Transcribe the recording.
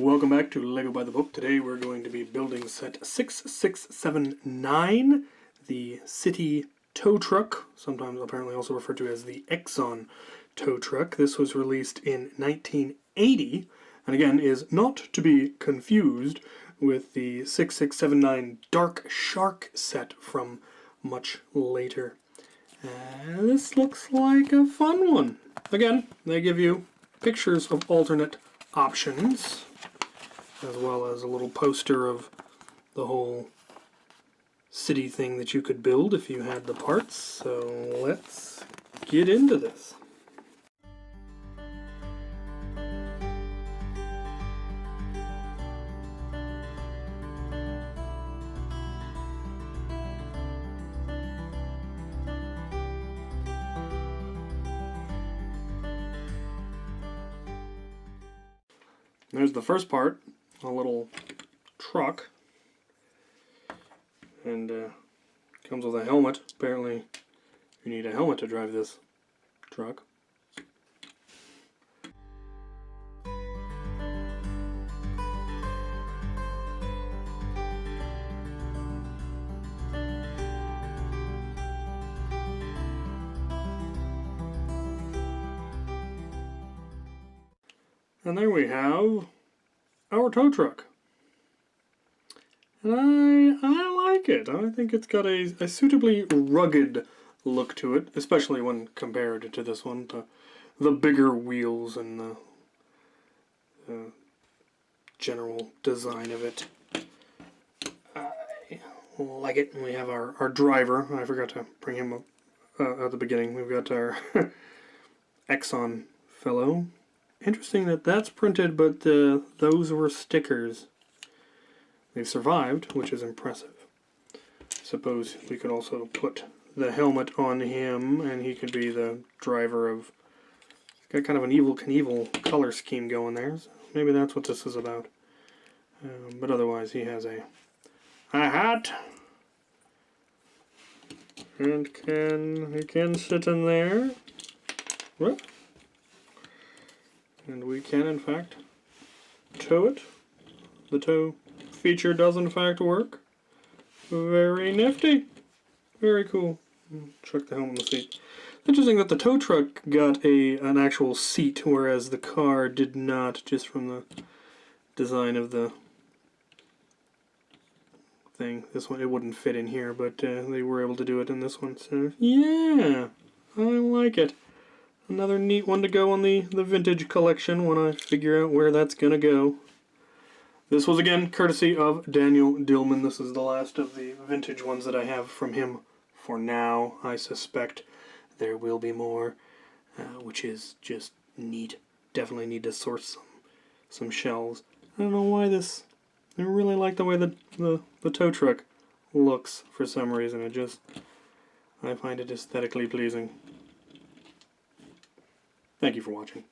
Welcome back to Lego by the Book. Today we're going to be building set 6679, the City Tow Truck, sometimes apparently also referred to as the Exxon Tow Truck. This was released in 1980, and again is not to be confused with the 6679 Dark Shark set from much later. This looks like a fun one. Again, they give you pictures of alternate options, as well as a little poster of the whole city thing that you could build if you had the parts. So let's get into this. There's the first part, a little truck, and comes with a helmet. Apparently you need a helmet to drive this truck. And there we have our tow truck. And I like it. I think it's got a suitably rugged look to it, especially when compared to this one, to the bigger wheels and the general design of it. I like it. We have our driver. I forgot to bring him up at the beginning. We've got our Exxon fellow. Interesting that that's printed, but those were stickers. They've survived, which is impressive. Suppose we could also put the helmet on him, and he could be the driver of... He's got kind of an Evel Knievel color scheme going there, so maybe that's what this is about. But otherwise, he has a hat, and he can sit in there. What? And we can, in fact, tow it. The tow feature does, in fact, work. Very nifty. Very cool. Chuck the helmet in the seat. Interesting that the tow truck got an actual seat, whereas the car did not, just from the design of the thing. This one, it wouldn't fit in here, but they were able to do it in this one. So, yeah, I like it. Another neat one to go on the vintage collection when I figure out where that's going to go. This was, again, courtesy of Daniel Dillman. This is the last of the vintage ones that I have from him for now. I suspect there will be more, which is just neat. Definitely need to source some shelves. I don't know why this... I really like the way the tow truck looks for some reason. I find it aesthetically pleasing. Thank you for watching.